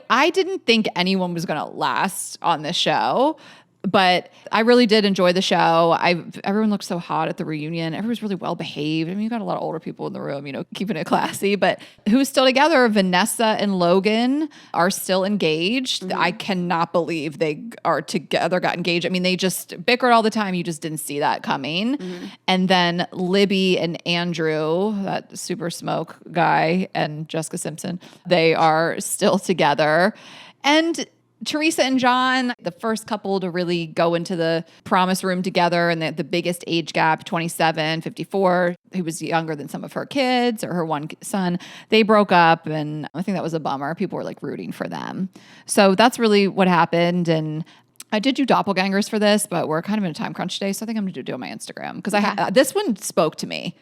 I didn't think anyone was going to last on this show. But I really did enjoy the show. Everyone looked so hot at the reunion. Everyone was really well behaved. I mean, you got a lot of older people in the room, keeping it classy. But who's still together? Vanessa and Logan are still engaged. Mm-hmm. I cannot believe they are together, got engaged. I mean, they just bickered all the time. You just didn't see that coming. Mm-hmm. And then Libby and Andrew, that super smoke guy, and Jessica Simpson, they are still together. And Teresa and John, the first couple to really go into the promise room together, and the biggest age gap, 27, 54, who was younger than some of her kids or her one son, they broke up, and I think that was a bummer. People were rooting for them. So that's really what happened. And I did do doppelgangers for this, but we're kind of in a time crunch today, so I think I'm going to do it on my Instagram because this one spoke to me.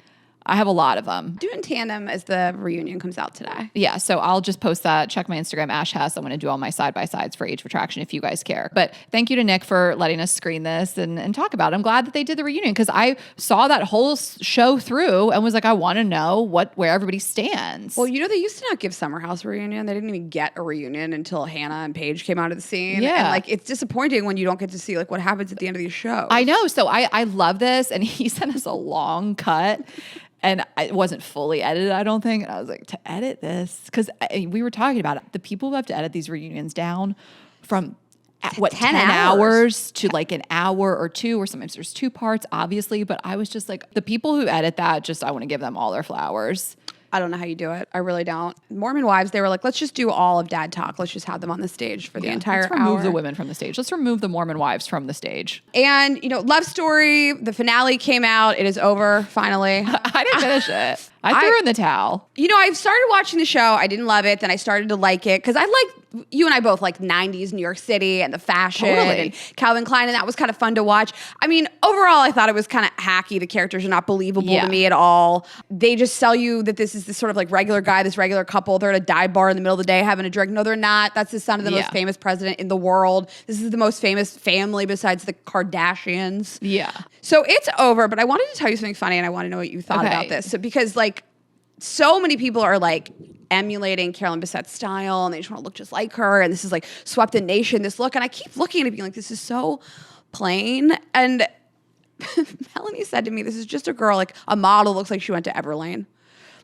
I have a lot of them. Do it in tandem as the reunion comes out today. Yeah, so I'll just post that. Check my Instagram, Ash Hess. I'm going to do all my side-by-sides for Age of Attraction if you guys care. But thank you to Nick for letting us screen this and talk about it. I'm glad that they did the reunion because I saw that whole show through and was like, I want to know where everybody stands. Well, they used to not give Summer House a reunion. They didn't even get a reunion until Hannah and Paige came out of the scene. Yeah. And it's disappointing when you don't get to see what happens at the end of these shows. I know. So I love this. And he sent us a long cut. And it wasn't fully edited, I don't think. And I was like, to edit this? Because we were talking about it. The people who have to edit these reunions down from 10 hours to an hour or two, or sometimes there's 2 parts, obviously. But I was just like, the people who edit that, I want to give them all their flowers. I don't know how you do it. I really don't. Mormon Wives, they were like, let's just do all of Dad Talk. Let's just have them on the stage for the entire Let's remove hour. the women from the stage. Let's remove the Mormon Wives from the stage. And, Love Story, the finale came out. It is over, finally. I didn't finish it. I threw in the towel. I've started watching the show. I didn't love it. Then I started to like it because you and I both like 90s New York City and the fashion and Calvin Klein, and that was kind of fun to watch. I mean, overall, I thought it was kind of hacky. The characters are not believable to me at all. They just sell you that this is this sort of regular guy, this regular couple. They're at a dive bar in the middle of the day having a drink. No, they're not. That's the son of the most famous president in the world. This is the most famous family besides the Kardashians. Yeah. So it's over, but I wanted to tell you something funny, and I want to know what you thought about this. So, because so many people are emulating Carolyn Bessette's style, and they just want to look just like her. And this is swept the nation, this look. And I keep looking at it being like, this is so plain. And Melanie said to me, this is just a girl, a model looks like she went to Everlane.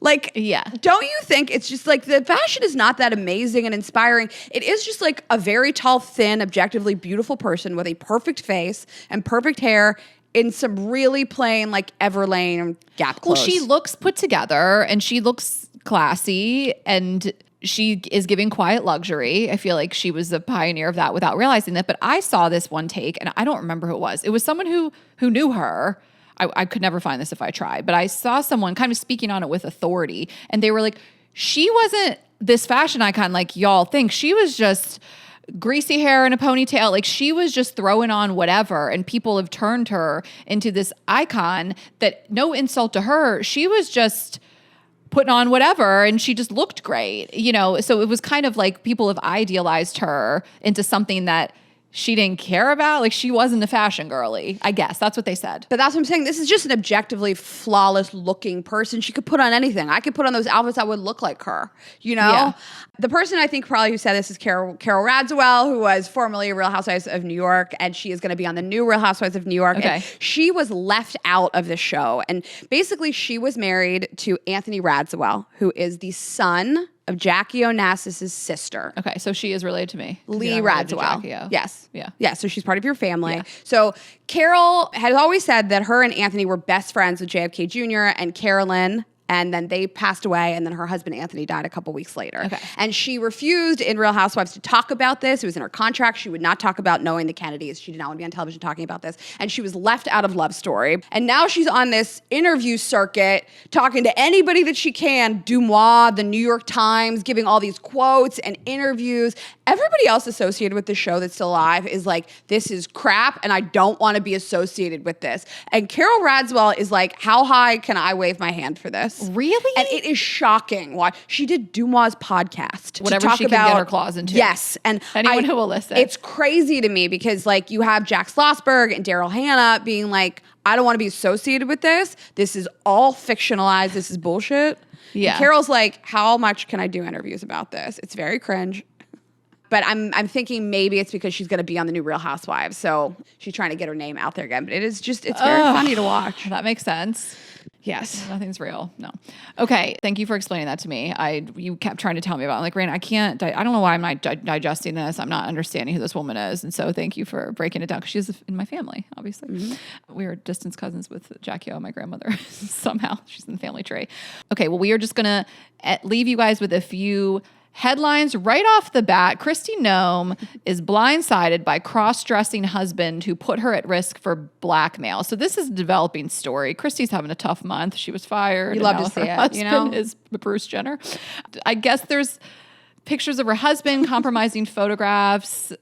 Don't you think it's just the fashion is not that amazing and inspiring? It is just a very tall, thin, objectively beautiful person with a perfect face and perfect hair in some really plain Everlane Gap clothes. Well, she looks put together and she looks classy and she is giving quiet luxury. I feel like she was a pioneer of that without realizing that. But I saw this one take and I don't remember who it was. It was someone who knew her. I could never find this if I tried, but I saw someone kind of speaking on it with authority, and they were like, she wasn't this fashion icon like y'all think. She was just greasy hair and a ponytail. She was just throwing on whatever, and people have turned her into this icon that, no insult to her, she was just putting on whatever and she just looked great, So it was kind of people have idealized her into something that she didn't care about. She wasn't a fashion girly, I guess. That's what they said. But that's what I'm saying. This is just an objectively flawless looking person. She could put on anything. I could put on those outfits that would look like her, Yeah. The person I think probably who said this is Carole Radziwill, who was formerly Real Housewives of New York, and she is going to be on the new Real Housewives of New York. Okay. And she was left out of the show. And basically she was married to Anthony Radziwill, who is the son of Jackie Onassis' sister. Okay, so she is related to me. Lee Radziwill. Yes. Yeah. Yeah, so she's part of your family. Yeah. So Carole has always said that her and Anthony were best friends with JFK Jr. and Carolyn. And then they passed away, and then her husband, Anthony, died a couple weeks later. Okay. And she refused in Real Housewives to talk about this. It was in her contract. She would not talk about knowing the Kennedys. She did not want to be on television talking about this. And she was left out of Love Story. And now she's on this interview circuit talking to anybody that she can. DeuxMoi, the New York Times, giving all these quotes and interviews. Everybody else associated with the show that's still alive is like, this is crap, and I don't want to be associated with this. And Carole Radziwill is like, how high can I wave my hand for this? Really? And it is shocking. Why she did DeuxMoi's podcast Whatever to talk she about, can get her claws into. Yes, and anyone who will listen. It's crazy to me because you have Jack Schlossberg and Daryl Hannah being like, I don't want to be associated with this. This is all fictionalized. This is bullshit. Yeah. And Carol's like, how much can I do interviews about this? It's very cringe. But I'm thinking maybe it's because she's going to be on the new Real Housewives, so she's trying to get her name out there again. But it's very funny to watch. That makes sense. Yes. Nothing's real. No. Okay. Thank you for explaining that to me. You kept trying to tell me about it. I'm like, Rain, I can't, I don't know why I'm not digesting this. I'm not understanding who this woman is. And so thank you for breaking it down because she's in my family, obviously. Mm-hmm. We are distant cousins with Jackie O, my grandmother. Somehow she's in the family tree. Okay. Well, we are just going to leave you guys with a few headlines right off the bat. Kristi Noem is blindsided by cross-dressing husband who put her at risk for blackmail. So this is a developing story. Kristi's having a tough month. She was fired. You love to see it, you know? Is Bruce Jenner. I guess there's pictures of her husband compromising photographs.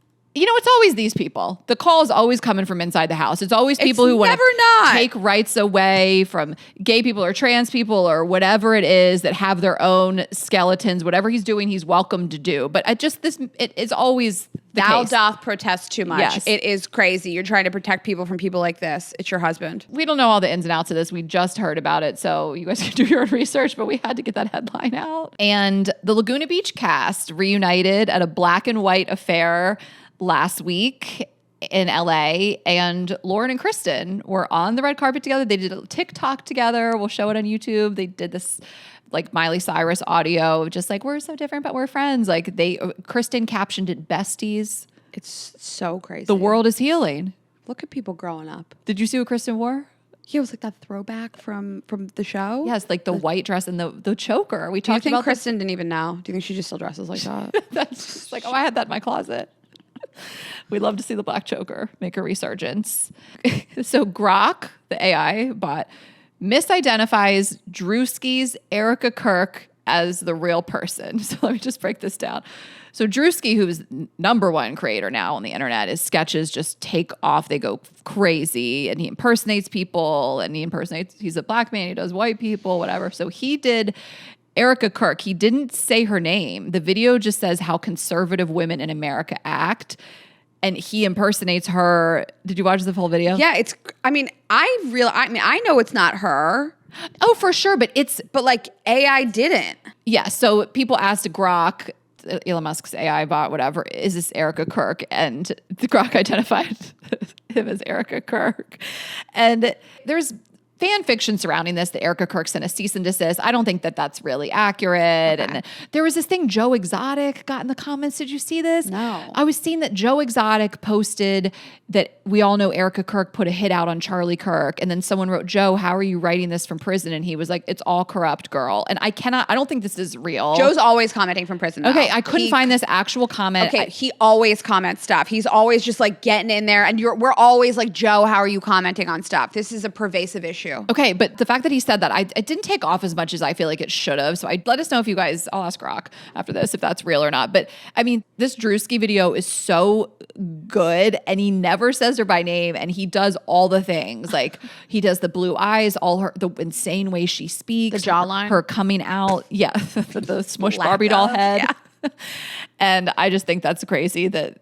it's always these people. The call is always coming from inside the house. It's always people who want to take rights away from gay people or trans people or whatever it is that have their own skeletons. Whatever he's doing, he's welcome to do. But it is always the Thou case. doth protest too much. Yes. It is crazy. You're trying to protect people from people like this. It's your husband. We don't know all the ins and outs of this. We just heard about it, so you guys can do your own research, but we had to get that headline out. And the Laguna Beach cast reunited at a black and white affair last week in LA, and Lauren and Kristen were on the red carpet together. They did a TikTok together. We'll show it on YouTube. They did this like Miley Cyrus audio, just like, we're so different, but we're friends. Like Kristen captioned it besties. It's so crazy. The world is healing. Look at people growing up. Did you see what Kristen wore? Yeah, it was like that throwback from the show. Yes, like the white dress and the choker. We Do you talked think about Kristen didn't even know? Do you think she just still dresses like that? That's just like, I had that in my closet. We'd love to see the black choker make a resurgence. So Grok, the AI bot, misidentifies Druski's Erika Kirk as the real person. So let me just break this down. So Druski, who's #1 creator now on the internet, his sketches just take off. They go crazy, and he impersonates people, and he's a black man, he does white people, whatever. So he did Erika Kirk. He didn't say her name. The video just says how conservative women in America act, and he impersonates her. Did you watch the full video? Yeah, I know it's not her. Oh, for sure, but like AI didn't. Yeah, so people asked Grok, Elon Musk's AI bot, whatever, is this Erika Kirk? And the Grok identified him as Erika Kirk. And there's fan fiction surrounding this, that Erika Kirk sent a cease and desist. I don't think that that's really accurate. Okay. And there was this thing, Joe Exotic got in the comments. Did you see this? No. I was seeing that Joe Exotic posted that we all know Erika Kirk put a hit out on Charlie Kirk. And then someone wrote, Joe, how are you writing this from prison? And he was like, it's all corrupt, girl. And I don't think this is real. Joe's always commenting from prison now. Okay, I couldn't find this actual comment. Okay, he always comments stuff. He's always just like getting in there. And we're always like, Joe, how are you commenting on stuff? This is a pervasive issue. Okay, but the fact that he said that, it didn't take off as much as I feel like it should have. So let us know if you guys, I'll ask Grok after this if that's real or not. But I mean, this Druski video is so good, and he never says her by name, and he does all the things. Like he does the blue eyes, the insane way she speaks, the jawline, her coming out, yeah, the smush Barbie doll head. Yeah. And I just think that's crazy that,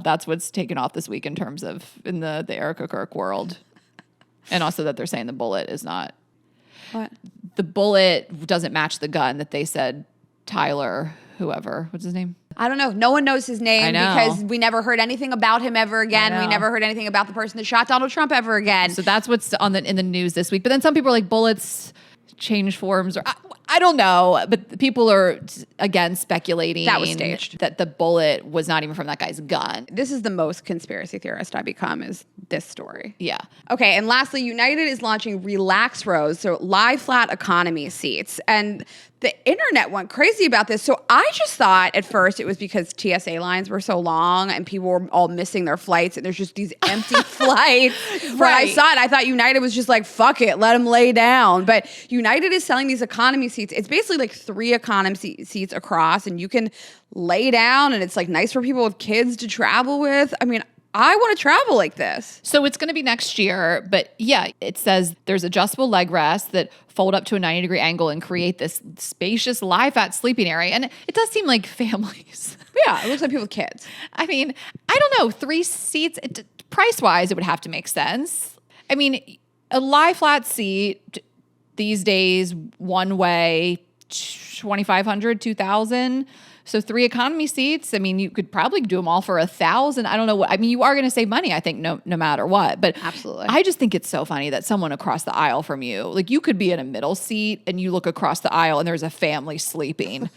that's what's taken off this week in terms of in the Erika Kirk world. And also that they're saying the bullet is not. What? The bullet doesn't match the gun that they said Tyler, whoever, what's his name? I don't know. No one knows his name because we never heard anything about him ever again. We never heard anything about the person that shot Donald Trump ever again. So that's what's in the news this week. But then some people are like, bullets change forms, or I don't know. But people are again speculating that was staged, that the bullet was not even from that guy's gun. This is the most conspiracy theorist I become, is this story. Yeah. Okay, and lastly, United is launching Relax Rows, so lie flat economy seats. And the internet went crazy about this. So I just thought at first it was because TSA lines were so long and people were all missing their flights, and there's just these empty flights. Right. When I saw it, I thought United was just like, fuck it, let them lay down. But United is selling these economy seats. It's basically like 3 economy seats across, and you can lay down, and it's like nice for people with kids to travel with. I mean, I want to travel like this. So it's going to be next year, but yeah, it says there's adjustable leg rests that fold up to a 90-degree angle and create this spacious lie-flat sleeping area. And it does seem like families. Yeah, it looks like people with kids. I mean, I don't know, 3 seats, price-wise, it would have to make sense. I mean, a lie-flat seat these days, one way, $2,500, $2,000. So 3 economy seats, I mean, you could probably do them all for $1,000. I don't know what, I mean, you are going to save money, I think, no matter what. But absolutely, I just think it's so funny that someone across the aisle from you, like you could be in a middle seat and you look across the aisle and there's a family sleeping.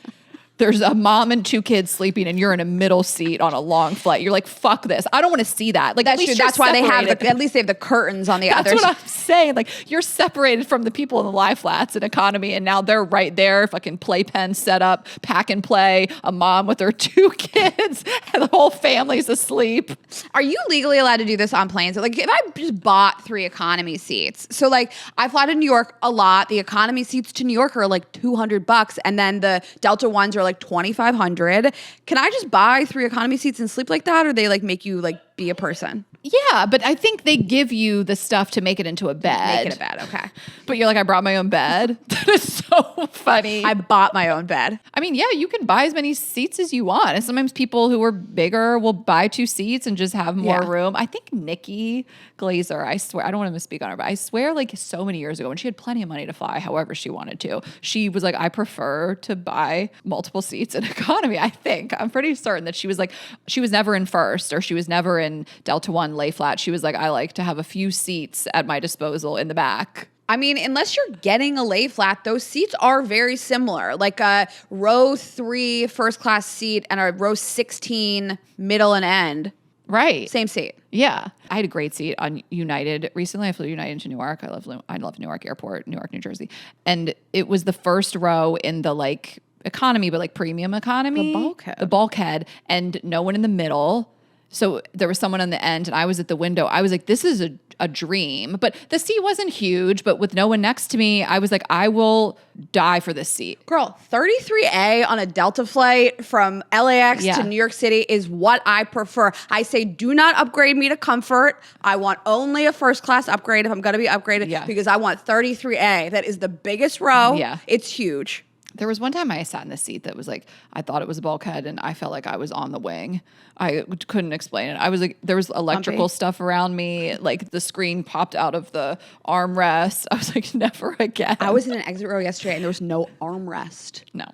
There's a mom and 2 kids sleeping, and you're in a middle seat on a long flight. You're like, fuck this. I don't want to see that. Like, that's true. That's why they have at least they have the curtains on the other side. That's what I'm saying. Like, you're separated from the people in the lie flats and economy, and now they're right there, fucking playpen set up, pack and play, a mom with her 2 kids, and the whole family's asleep. Are you legally allowed to do this on planes? Like, if I just bought 3 economy seats, so like I fly to New York a lot. The economy seats to New York are like $200, and then the Delta ones are like $2,500. Can I just buy 3 economy seats and sleep like that? Or they like make you like be a person? Yeah, but I think they give you the stuff to make it into a bed. Make it a bed, okay. But you're like, I brought my own bed. That is so funny. I bought my own bed. I mean, yeah, you can buy as many seats as you want. And sometimes people who are bigger will buy 2 seats and just have more room. I think Nikki Glazer, I swear, I don't want to misspeak on her, but I swear like so many years ago when she had plenty of money to fly however she wanted to, she was like, I prefer to buy multiple seats in economy, I think. I'm pretty certain that she was like, she was never in first or she was never in Delta One lay flat. She was like, I like to have a few seats at my disposal in the back. I mean, unless you're getting a lay flat, those seats are very similar. Like a row 3 first class seat and a row 16 middle and end. Right. Same seat. Yeah. I had a great seat on United recently. I flew United into Newark. I love Newark Airport, Newark, New Jersey. And it was the first row in the like economy, but like premium economy. The bulkhead. And no one in the middle. So there was someone on the end and I was at the window. I was like, this is a dream. But the seat wasn't huge, but with no one next to me, I was like, I will die for this seat. Girl, 33A on a Delta flight from LAX to New York City is what I prefer. I say, do not upgrade me to comfort. I want only a first class upgrade if I'm going to be upgraded because I want 33A. That is the biggest row. Yeah. It's huge. There was one time I sat in the seat that was like, I thought it was a bulkhead and I felt like I was on the wing. I couldn't explain it. I was like, there was electrical stuff around me. Like the screen popped out of the armrest. I was like, never again. I was in an exit row yesterday and there was no armrest. No.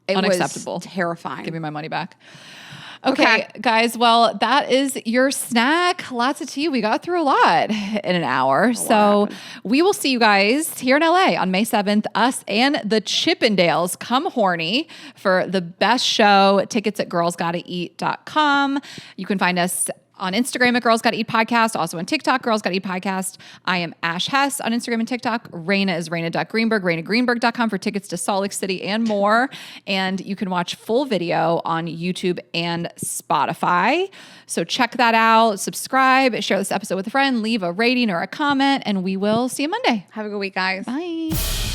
It unacceptable. Was terrifying. Give me my money back. Okay, guys. Well, that is your snack. Lots of tea. We got through a lot in an hour. So we will see you guys here in LA on May 7th. Us and the Chippendales come horny for the best show. Tickets at girlsgottaeat.com. You can find us on Instagram at Girls Gotta Eat Podcast, also on TikTok, Girls Gotta Eat Podcast. I am Ash Hess on Instagram and TikTok. Raina is Raina.Greenberg, RainaGreenberg.com for tickets to Salt Lake City and more. And you can watch full video on YouTube and Spotify. So check that out, subscribe, share this episode with a friend, leave a rating or a comment, and we will see you Monday. Have a good week, guys. Bye.